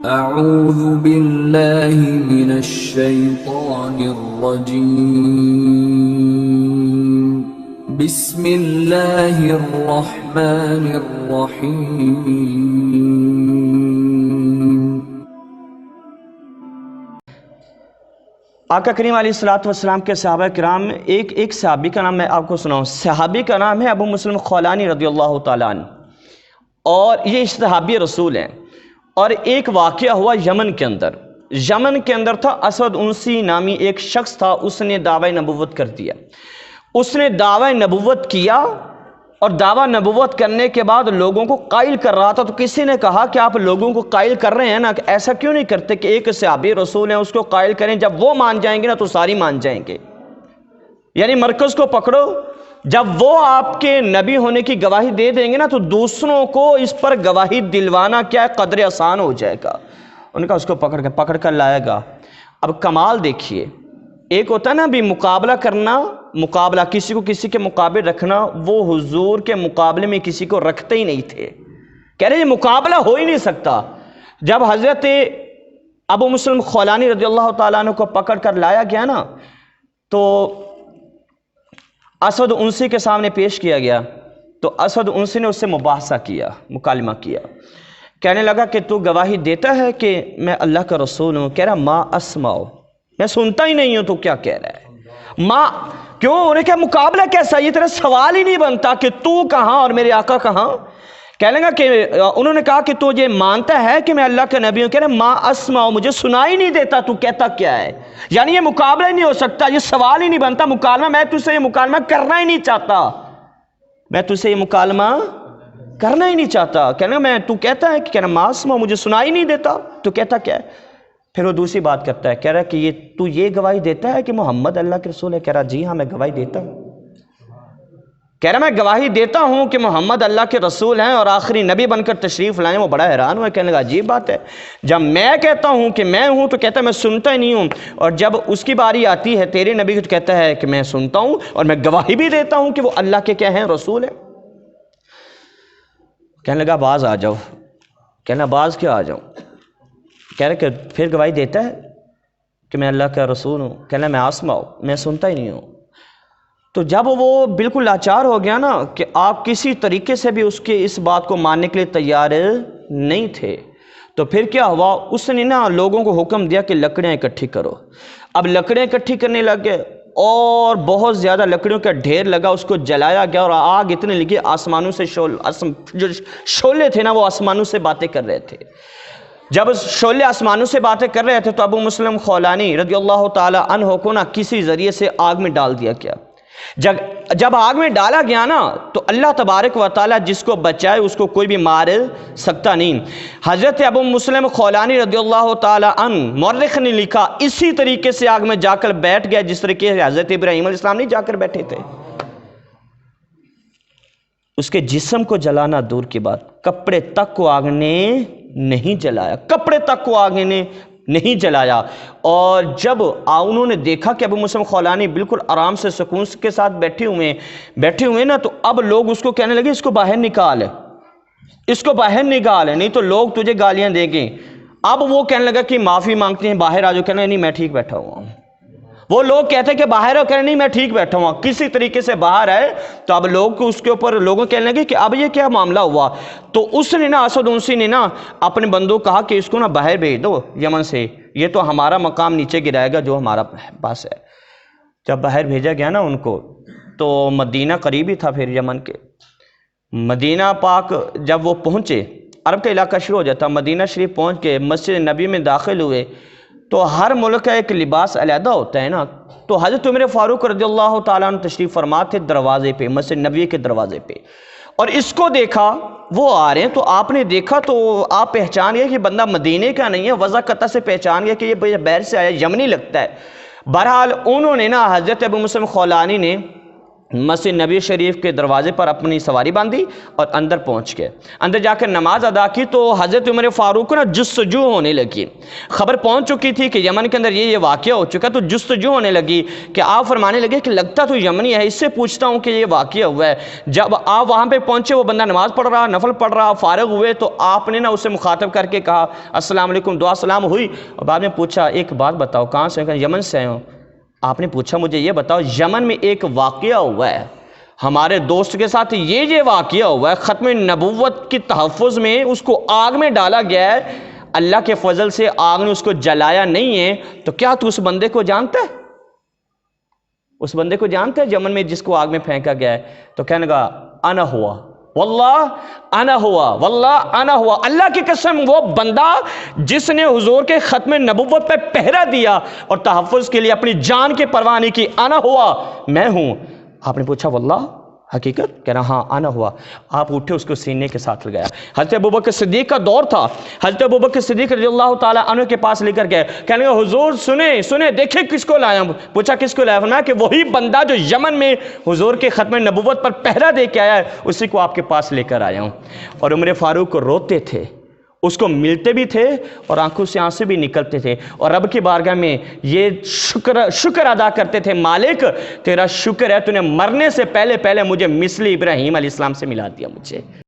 اعوذ باللہ من الشیطان الرجیم بسم اللہ الرحمن الرحیم۔ آقا کریم علیہ الصلوۃ والسلام کے صحابہ کرام میں ایک صحابی کا نام میں آپ کو سناؤں۔ صحابی کا نام ہے ابو مسلم خولانی رضی اللہ تعالیٰ عنہ، اور یہ صحابی رسول ہیں۔ اور ایک واقعہ ہوا یمن کے اندر تھا اسود انسی نامی ایک شخص تھا، اس نے دعوی نبوت کر دیا۔ اس نے دعوی نبوت کیا اور دعوی نبوت کرنے کے بعد لوگوں کو قائل کر رہا تھا، تو کسی نے کہا کہ آپ لوگوں کو قائل کر رہے ہیں نا، ایسا کیوں نہیں کرتے کہ ایک صحابی رسول ہیں اس کو قائل کریں، جب وہ مان جائیں گے نا تو ساری مان جائیں گے۔ یعنی مرکز کو پکڑو، جب وہ آپ کے نبی ہونے کی گواہی دے دیں گے نا تو دوسروں کو اس پر گواہی دلوانا کیا ہے، قدر آسان ہو جائے گا۔ ان کا اس کو پکڑ کر لائے گا۔ اب کمال دیکھیے، ایک ہوتا ہے نا بھی مقابلہ کرنا، مقابلہ کسی کو کسی کے مقابل رکھنا، وہ حضور کے مقابلے میں کسی کو رکھتے ہی نہیں تھے، کہہ رہے یہ مقابلہ ہو ہی نہیں سکتا۔ جب حضرت ابو مسلم خولانی رضی اللہ تعالیٰ عنہ کو پکڑ کر لایا گیا نا تو اسود انسی کے سامنے پیش کیا گیا، تو اسود انسی نے اس سے مباحثہ کیا، مکالمہ کیا، کہنے لگا کہ تو گواہی دیتا ہے کہ میں اللہ کا رسول ہوں؟ کہہ رہا ما اسمعو، میں سنتا ہی نہیں ہوں، تو کیا کہہ رہا ہے؟ کیوں؟ انہیں کہا مقابلہ کیسا، یہ تیرا سوال ہی نہیں بنتا کہ تو کہاں اور میرے آقا کہاں۔ کہنے لگا کہ انہوں نے کہا کہ تو یہ مانتا ہے کہ میں اللہ کا نبی ہوں؟ کہہ رہا ما اسمعو، مجھے سنائی نہیں دیتا، تو کہتا کیا ہے؟ یعنی یہ مقابلہ ہی نہیں ہو سکتا، یہ سوال ہی نہیں بنتا مکالمہ، میں تجھ سے یہ مکالمہ کرنا ہی نہیں چاہتا، میں تجھ سے یہ مکالمہ کرنا ہی نہیں چاہتا۔ کہنا میں تو کہتا ہے کہ کہنا ما اسمعو، مجھے سنائی نہیں دیتا، تو کہتا کیا ہے؟ پھر وہ دوسری بات کرتا ہے، کہہ رہا ہے کہ تو یہ گواہی دیتا ہے کہ محمد اللہ کے رسول ہے؟ کہہ رہا جی ہاں میں گواہی دیتا ہوں۔ کہہ رہا میں گواہی دیتا ہوں کہ محمد اللہ کے رسول ہیں اور آخری نبی بن کر تشریف لائیں۔ وہ بڑا حیران ہوا، کہنے لگا عجیب بات ہے، جب میں کہتا ہوں کہ میں ہوں تو کہتا ہے میں سنتا ہی نہیں ہوں، اور جب اس کی باری آتی ہے تیرے نبی کی تو کہتا ہے کہ میں سنتا ہوں اور میں گواہی بھی دیتا ہوں کہ وہ اللہ کے کیا ہیں، رسول ہیں۔ کہنے لگا باز آ جاؤ۔ کہنا باز کیا آ جاؤں؟ کہہ رہے کہ پھر گواہی دیتا ہے کہ میں اللہ کا رسول ہوں؟ کہنا میں آسماؤ، میں سنتا ہی نہیں ہوں۔ تو جب وہ بالکل لاچار ہو گیا نا کہ آپ کسی طریقے سے بھی اس بات کو ماننے کے لیے تیار نہیں تھے، تو پھر کیا ہوا، اس نے نا لوگوں کو حکم دیا کہ لکڑیاں اکٹھی کرو۔ اب لکڑیاں اکٹھی کرنے لگ گئے اور بہت زیادہ لکڑیوں کا ڈھیر لگا، اس کو جلایا گیا، اور آگ اتنے لگی آسمانوں سے جو شعلے تھے نا وہ آسمانوں سے باتیں کر رہے تھے۔ جب شعلے آسمانوں سے باتیں کر رہے تھے تو ابو مسلم خولانی رضی اللہ تعالی عنہ کو نا کسی ذریعے سے آگ میں ڈال دیا گیا۔ جب آگ میں ڈالا گیا نا تو اللہ تبارک و تعالی جس کو بچائے اس کو کوئی بھی مار سکتا نہیں۔ حضرت ابو مسلم خولانی رضی اللہ تعالی عنہ، مورخ نے لکھا، اسی طریقے سے آگ میں جا کر بیٹھ گیا جس طریقے سے حضرت ابراہیم علیہ السلام نہیں جا کر بیٹھے تھے۔ اس کے جسم کو جلانا دور کی بات، کپڑے تک کو آگ نے نہیں جلایا، کپڑے تک کو آگ نے نہیں جلایا۔ اور جب انہوں نے دیکھا کہ ابو مسلم خولانی بالکل آرام سے سکون کے ساتھ بیٹھے ہوئے نا، تو اب لوگ اس کو کہنے لگے اس کو باہر نکال، اس کو باہر نکال، نہیں تو لوگ تجھے گالیاں دیں گے۔ اب وہ کہنے لگا کہ معافی مانگتے ہیں، باہر آ جاؤ۔ کہنے نہیں میں ٹھیک بیٹھا ہوا ہوں۔ وہ لوگ کہتے ہیں کہ باہر آؤ، کہنے نہیں میں ٹھیک بیٹھا ہوا، کسی طریقے سے باہر آئے۔ تو اب لوگ اس کے اوپر لوگوں کہنے لگے کہ اب یہ کیا معاملہ ہوا؟ تو اس نے نا اسود انسی نے نا اپنے بندوں کہا کہ اس کو نا باہر بھیج دو یمن سے، یہ تو ہمارا مقام نیچے گرائے گا جو ہمارا پاس ہے۔ جب باہر بھیجا گیا نا ان کو، تو مدینہ قریب ہی تھا پھر یمن کے۔ مدینہ پاک جب وہ پہنچے، عرب کا علاقہ شروع ہو جاتا، مدینہ شریف پہنچ کے مسجد نبی میں داخل ہوئے، تو ہر ملک کا ایک لباس علیحدہ ہوتا ہے نا، تو حضرت عمر فاروق رضی اللہ تعالیٰ عنہ تشریف فرما تھے دروازے پہ، مسجد نبوی کے دروازے پہ، اور اس کو دیکھا وہ آ رہے ہیں، تو آپ نے دیکھا تو آپ پہچان گئے کہ بندہ مدینے کا نہیں ہے، وضع قطع سے پہچان گئے کہ یہ بیر سے آیا، یمنی لگتا ہے۔ بہرحال انہوں نے نا حضرت ابو مسلم خولانی نے مسجد نبی شریف کے دروازے پر اپنی سواری باندھی اور اندر پہنچ گئے. اندر جا کر نماز ادا کی تو حضرت عمر فاروق کو نا جستجو ہونے لگی. خبر پہنچ چکی تھی کہ یمن کے اندر یہ واقعہ ہو چکا, تو جستجو ہونے لگی کہ آپ فرمانے لگے کہ لگتا تو یمنی ہے, اس سے پوچھتا ہوں کہ یہ واقعہ ہوا ہے. جب آپ وہاں پہ پہنچے, وہ بندہ نماز پڑھ رہا, نفل پڑھ رہا, فارغ ہوئے تو آپ نے نا اسے مخاطب کر کے کہا السلام علیکم, دعا سلام ہوئی, اور بعد میں پوچھا ایک بات بتاؤ کہاں سے؟ کہا یمن سے ہوں. آپ نے پوچھا مجھے یہ بتاؤ, یمن میں ایک واقعہ ہوا ہے ہمارے دوست کے ساتھ, یہ واقعہ ہوا ہے, ختم نبوت کی تحفظ میں اس کو آگ میں ڈالا گیا ہے, اللہ کے فضل سے آگ نے اس کو جلایا نہیں ہے, تو کیا تو اس بندے کو جانتا ہے؟ اس بندے کو جانتا ہے یمن میں جس کو آگ میں پھینکا گیا ہے؟ تو کہنے لگا انا ہوا واللہ انا ہوا واللہ انا ہوا, اللہ کی قسم وہ بندہ جس نے حضور کے ختم نبوت پہ پہرا دیا اور تحفظ کے لیے اپنی جان کی پرواہ نہیں کی, انا ہوا میں ہوں. آپ نے پوچھا واللہ حقیقت؟ کہہ رہا ہاں انا ہوا. آپ اٹھے, اس کو سینے کے ساتھ لگایا. حضرت ابوبکر صدیق کا دور تھا, حضرت ابوبکر صدیق رضی اللہ تعالیٰ عنہ کے پاس لے کر گئے, کہنے لگے حضور سنیں دیکھیں کس کو لایا. پوچھا کس کو لایا؟ فرمایا کہ وہی بندہ جو یمن میں حضور کے ختم نبوت پر پہرا دے کے آیا ہے, اسی کو آپ کے پاس لے کر آیا ہوں. اور عمر فاروق کو روتے تھے, اس کو ملتے بھی تھے اور آنکھوں سے آنسو بھی نکلتے تھے, اور رب کی بارگاہ میں یہ شکر ادا کرتے تھے, مالک تیرا شکر ہے تو نے مرنے سے پہلے مجھے مثل ابراہیم علیہ السلام سے ملا دیا. مجھے